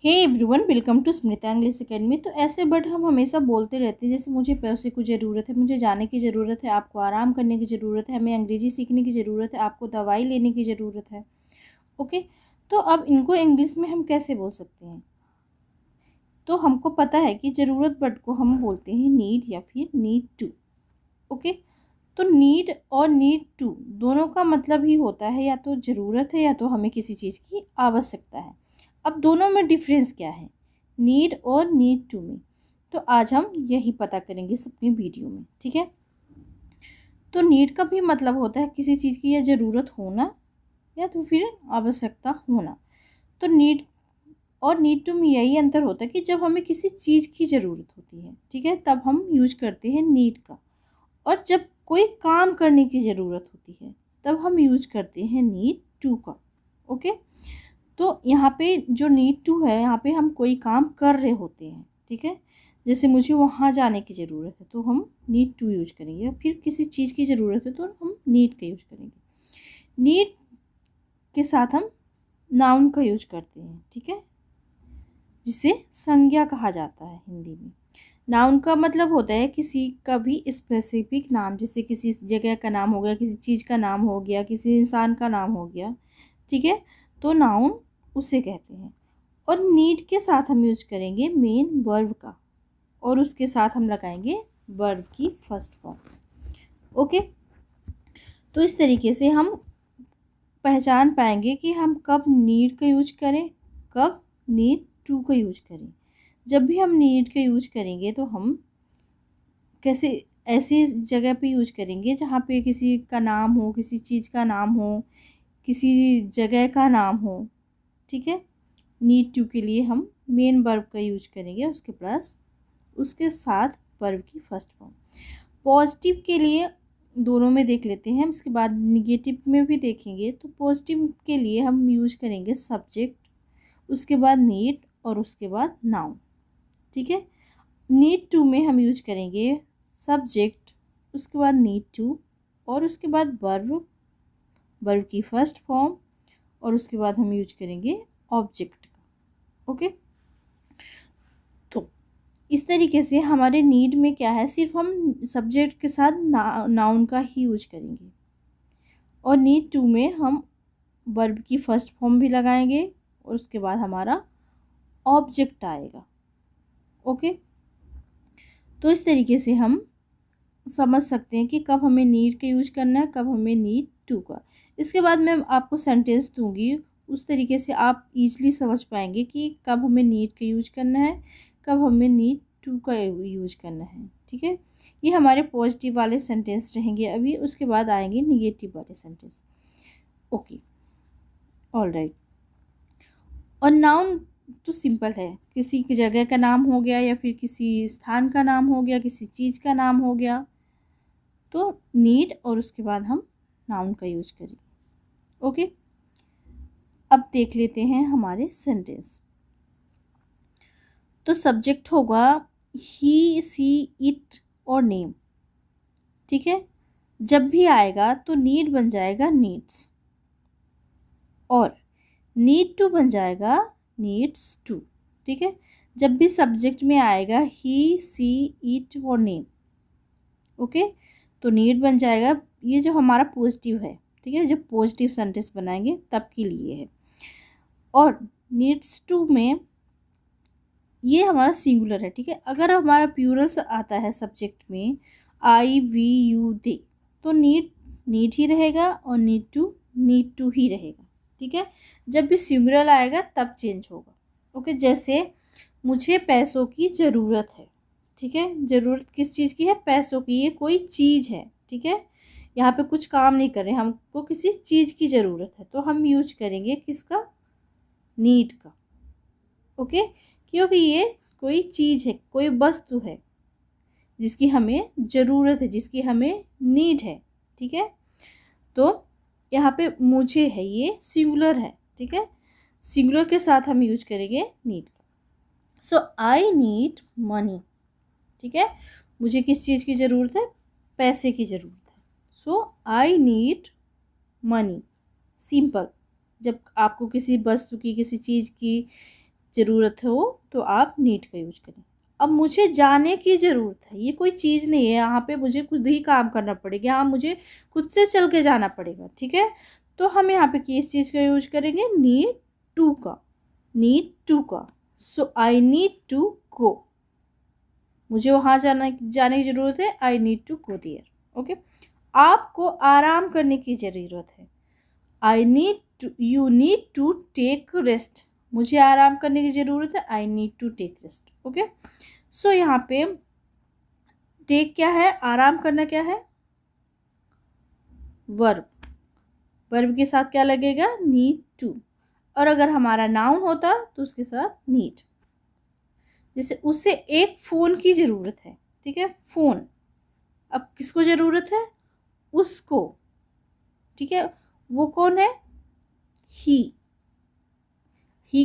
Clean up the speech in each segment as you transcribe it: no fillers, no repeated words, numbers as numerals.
Hey everyone, welcome to स्मृता English academy. तो ऐसे बट हम हमेशा बोलते रहते हैं, जैसे मुझे पैसे की ज़रूरत है, मुझे जाने की ज़रूरत है, आपको आराम करने की ज़रूरत है, हमें अंग्रेजी सीखने की ज़रूरत है, आपको दवाई लेने की ज़रूरत है। ओके, तो अब इनको इंग्लिश में हम कैसे बोल सकते हैं? तो हमको पता है कि ज़रूरत बट को हम बोलते हैं नीड या फिर नीड टू। ओके, तो नीड और नीड टू दोनों का मतलब ही होता है या तो ज़रूरत है या तो हमें किसी चीज़ की आवश्यकता है। अब दोनों में डिफरेंस क्या है, नीड और नीड टू में? तो आज हम यही पता करेंगे इस अपनी वीडियो में, ठीक है। तो नीड का भी मतलब होता है किसी चीज़ की या ज़रूरत होना या तो फिर आवश्यकता होना। तो नीड और नीड टू में यही अंतर होता है कि जब हमें किसी चीज़ की ज़रूरत होती है, ठीक है, तब हम यूज करते हैं नीड का। और जब कोई काम करने की ज़रूरत होती है तब हम यूज करते हैं नीड टू का। ओके, तो यहाँ पे जो नीड टू है, यहाँ पे हम कोई काम कर रहे होते हैं, ठीक है। जैसे मुझे वहाँ जाने की ज़रूरत है तो हम नीड टू यूज करेंगे, फिर किसी चीज़ की ज़रूरत है तो हम नीड का यूज करेंगे। नीड के साथ हम नाउन का यूज करते हैं, ठीक है, जिसे संज्ञा कहा जाता है हिंदी में। नाउन का मतलब होता है किसी का भी स्पेसिफिक नाम, जैसे किसी जगह का नाम हो गया, किसी चीज़ का नाम हो गया, किसी इंसान का नाम हो गया, ठीक है। तो नाउन उसे कहते हैं। और नीड के साथ हम यूज करेंगे मेन वर्ब का, और उसके साथ हम लगाएंगे वर्ब की फर्स्ट फॉर्म। ओके, तो इस तरीके से हम पहचान पाएंगे कि हम कब नीड का यूज करें, कब नीड टू का यूज करें। जब भी हम नीड का यूज करेंगे तो हम कैसे ऐसी जगह पे यूज करेंगे जहाँ पे किसी का नाम हो, किसी चीज़ का नाम हो, किसी जगह का नाम हो, ठीक है। नीड टू के लिए हम मेन वर्ब का यूज करेंगे, उसके प्लस उसके साथ वर्ब की फर्स्ट फॉर्म। पॉजिटिव के लिए दोनों में देख लेते हैं, इसके बाद निगेटिव में भी देखेंगे। तो पॉजिटिव के लिए हम यूज करेंगे सब्जेक्ट, उसके बाद नीड और उसके बाद नाउन, ठीक है। नीड टू में हम यूज करेंगे सब्जेक्ट, उसके बाद नीड टू और उसके बाद वर्ब, वर्ब की फर्स्ट फॉर्म, और उसके बाद हम यूज करेंगे ऑब्जेक्ट का। ओके, तो इस तरीके से हमारे नीड में क्या है, सिर्फ हम सब्जेक्ट के साथ नाउन का ही यूज करेंगे। और नीड टू में हम वर्ब की फर्स्ट फॉर्म भी लगाएंगे और उसके बाद हमारा ऑब्जेक्ट आएगा। ओके, तो इस तरीके से हम समझ सकते हैं कि कब हमें नीड का यूज करना है, कब हमें नीड टू का। इसके बाद मैं आपको सेंटेंस दूंगी, उस तरीके से आप इजीली समझ पाएंगे कि कब हमें नीड का यूज करना है, कब हमें नीड टू का यूज करना है, ठीक है। ये हमारे पॉजिटिव वाले सेंटेंस रहेंगे अभी, उसके बाद आएंगे निगेटिव वाले सेंटेंस। Okay, all right. और नाउन तो सिंपल है, किसी की जगह का नाम हो गया या फिर किसी स्थान का नाम हो गया, किसी चीज़ का नाम हो गया, तो नीड और उसके बाद हम नाउन का यूज करेंगे। ओके, अब देख लेते हैं हमारे सेंटेंस। तो सब्जेक्ट होगा ही, सी, इट और नेम, ठीक है। जब भी आएगा तो नीड बन जाएगा नीड्स, और नीड टू बन जाएगा नीड्स टू, ठीक है। जब भी सब्जेक्ट में आएगा ही, सी, इट और नेम, ओके, तो नीड बन जाएगा। ये जो हमारा पॉजिटिव है, ठीक है, जब पॉजिटिव सेंटेंस बनाएंगे तब के लिए है। और नीड्स टू में ये हमारा सिंगुलर है, ठीक है। अगर हमारा प्लूरल आता है सब्जेक्ट में, आई, वी, यू, दे, तो नीड ही रहेगा और नीड टू ही रहेगा, ठीक है। जब भी सिंगुलर आएगा तब चेंज होगा। ओके, जैसे मुझे पैसों की ज़रूरत है, ठीक है। ज़रूरत किस चीज़ की है? पैसों की। ये कोई चीज़ है, ठीक है। यहाँ पे कुछ काम नहीं कर रहे, हमको किसी चीज़ की ज़रूरत है, तो हम यूज करेंगे किसका? नीड का। ओके, क्योंकि ये कोई चीज़ है, कोई वस्तु है जिसकी हमें ज़रूरत है, जिसकी हमें नीड है, ठीक है। तो यहाँ पे मुझे है, ये सिंगुलर है, ठीक है। सिंगुलर के साथ हम यूज करेंगे नीड का। सो आई नीड मनी, ठीक है। मुझे किस चीज़ की ज़रूरत है? पैसे की ज़रूरत है। सो आई नीड मनी, सिंपल। जब आपको किसी वस्तु की, किसी चीज़ की ज़रूरत हो तो आप नीड का यूज करें। अब मुझे जाने की ज़रूरत है, ये कोई चीज़ नहीं है, यहाँ पे मुझे खुद ही काम करना पड़ेगा, यहाँ मुझे खुद से चल के जाना पड़ेगा, ठीक है। तो हम यहाँ पे किस चीज़ का यूज करेंगे, नीड टू का, नीड टू का। सो आई नीड टू गो, मुझे वहाँ जाने की ज़रूरत है, I need to go there. Okay, आपको आराम करने की ज़रूरत है, I need to, you need to take rest, मुझे आराम करने की ज़रूरत है, I need to take rest. Okay, so यहाँ पे टेक क्या है, आराम करना क्या है, वर्ब, वर्ब के साथ क्या लगेगा, नीड टू। और अगर हमारा नाउन होता तो उसके साथ नीड। जैसे उसे एक फ़ोन की ज़रूरत है, ठीक है, फ़ोन, अब किसको ज़रूरत है, उसको, ठीक है, वो कौन है, ही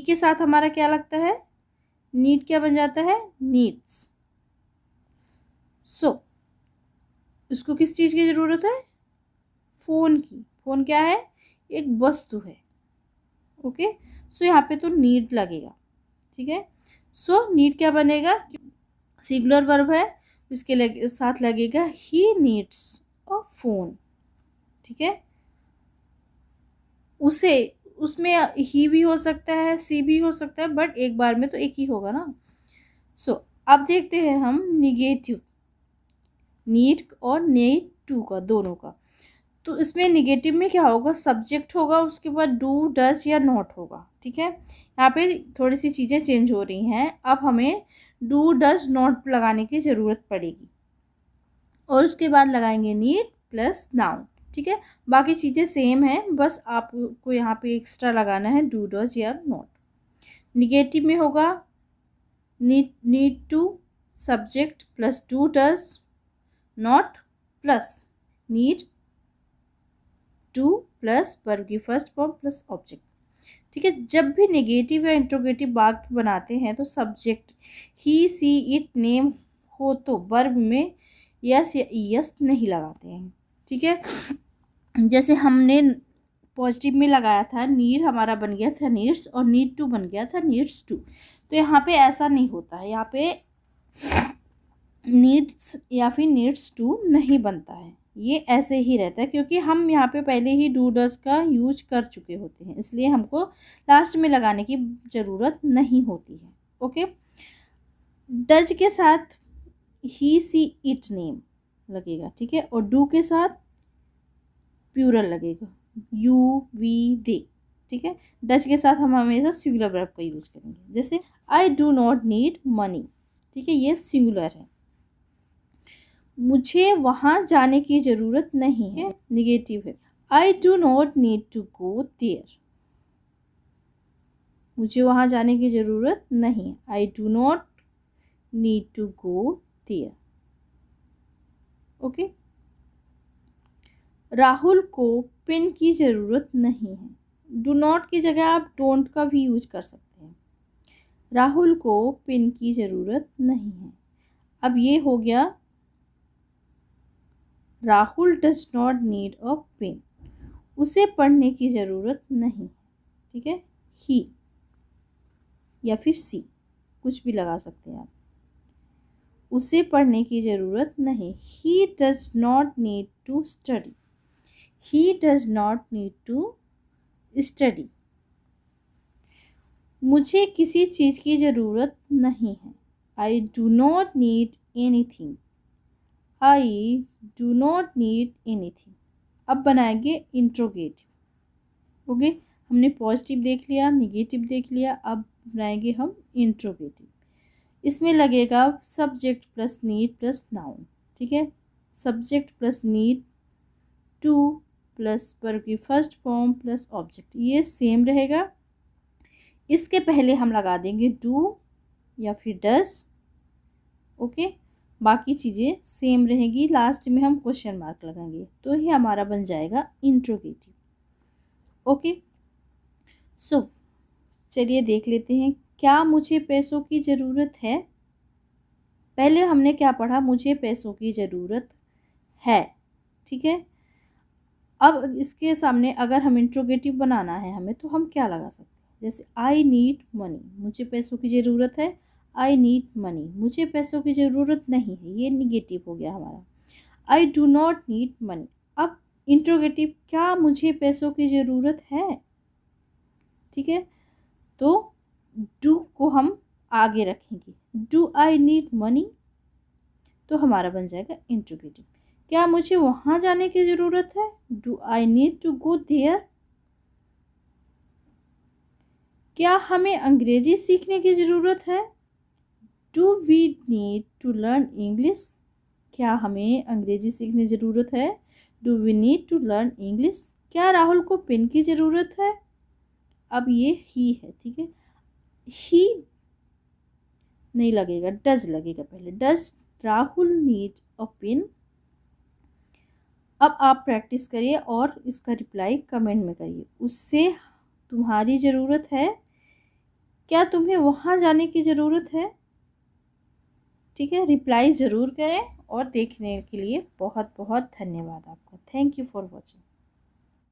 के साथ हमारा क्या लगता है, नीड क्या बन जाता है, नीड्स। सो उसको किस चीज़ की ज़रूरत है, फ़ोन की, फ़ोन क्या है, एक वस्तु है। ओके, सो यहाँ पे तो नीड लगेगा, ठीक है। सो नीड क्या बनेगा, सिंगुलर वर्ब है, इसके साथ लगेगा ही नीड्स अ फ़ोन, ठीक है। उसे, उसमें ही भी हो सकता है, सी भी हो सकता है, बट एक बार में तो एक ही होगा ना। सो अब देखते हैं हम निगेटिव, नीड और नीड टू का, दोनों का। तो इसमें निगेटिव में क्या होगा, सब्जेक्ट होगा, उसके बाद डू डज या नॉट होगा, ठीक है। यहाँ पे थोड़ी सी चीज़ें चेंज हो रही हैं, अब हमें डू डज नॉट लगाने की ज़रूरत पड़ेगी और उसके बाद लगाएंगे नीड प्लस नाउन, ठीक है। बाकी चीज़ें सेम हैं, बस आपको यहाँ पे एक्स्ट्रा लगाना है डू डज या नॉट। निगेटिव में होगा need to, subject plus do does not plus need to plus verb की फर्स्ट फॉर्म प्लस ऑब्जेक्ट, ठीक है। जब भी नेगेटिव या इंट्रोगेटिव वाक्य बनाते हैं तो subject he see it name हो तो वर्ब में यस या यस नहीं लगाते हैं, ठीक है। जैसे हमने पॉजिटिव में लगाया था, नीड हमारा बन गया था नीड्स और नीड टू बन गया था नीड्स टू। तो यहाँ पे ऐसा नहीं होता है, यहाँ पे नीड्स या फिर नीड्स टू नहीं बनता है, ये ऐसे ही रहता है क्योंकि हम यहाँ पे पहले ही डू डज का यूज कर चुके होते हैं, इसलिए हमको लास्ट में लगाने की ज़रूरत नहीं होती है। ओके, डज के साथ ही सी इट नेम लगेगा, ठीक है, और डू के साथ प्लूरल लगेगा, यू वी दे, ठीक है। डज के साथ हम हमेशा सिंगुलर वर्ब का यूज करेंगे, जैसे आई डू नॉट नीड मनी, ठीक है, ये सिंगुलर है। मुझे वहाँ जाने की ज़रूरत नहीं है, निगेटिव है, I do not need to go there, मुझे वहाँ जाने की ज़रूरत नहीं, I do not need to go there. Okay, Rahul को पेन की ज़रूरत नहीं है, डू नॉट की जगह आप डोंट का भी यूज कर सकते हैं। राहुल को पेन की ज़रूरत नहीं है, अब ये हो गया Rahul does not need a pen, उसे पढ़ने की ज़रूरत नहीं, ठीक है, ही या फिर सी कुछ भी लगा सकते हैं आप, उसे पढ़ने की ज़रूरत नहीं, he does not need to study, he does not need to study, मुझे किसी चीज़ की ज़रूरत नहीं है, I do not need anything, I do not need anything. अब बनाएंगे इंट्रोगेटिव। ओके, हमने पॉजिटिव देख लिया, निगेटिव देख लिया, अब बनाएंगे हम इंट्रोगेटिव। इसमें लगेगा subject plus need plus noun, ठीक है, subject plus need to plus verb की फर्स्ट फॉर्म प्लस ऑब्जेक्ट, ये सेम रहेगा। इसके पहले हम लगा देंगे डू या फिर डज, ओके, बाकी चीज़ें सेम रहेगी, लास्ट में हम क्वेश्चन मार्क लगाएंगे तो ही हमारा बन जाएगा इंट्रोगेटिव। ओके, सो चलिए देख लेते हैं, क्या मुझे पैसों की ज़रूरत है। पहले हमने क्या पढ़ा, मुझे पैसों की ज़रूरत है, ठीक है। अब इसके सामने अगर हम इंट्रोगेटिव बनाना है हमें, तो हम क्या लगा सकते हैं, जैसे आई नीड मनी, मुझे पैसों की ज़रूरत है। आई नीड मनी, मुझे पैसों की ज़रूरत नहीं है, ये निगेटिव हो गया हमारा। आई डू नॉट नीड मनी, अब इंट्रोगेटिव, क्या मुझे पैसों की ज़रूरत है। ठीक है, तो डू को हम आगे रखेंगे, डू आई नीड मनी, तो हमारा बन जाएगा इंट्रोगेटिव। क्या मुझे वहाँ जाने की ज़रूरत है, do I need to go there. क्या हमें अंग्रेजी सीखने की ज़रूरत है, do we need to learn English. क्या हमें अंग्रेजी सीखने की ज़रूरत है, do we need to learn English. क्या राहुल को पेन की ज़रूरत है, अब ये ही है। ठीक है, ही नहीं लगेगा, डज लगेगा पहले, does Rahul need a pen. अब आप प्रैक्टिस करिए और इसका रिप्लाई कमेंट में करिए, उससे तुम्हारी ज़रूरत है, क्या तुम्हें वहाँ जाने की ज़रूरत है। ठीक है, रिप्लाई ज़रूर करें और देखने के लिए बहुत बहुत धन्यवाद आपका। Thank you for watching.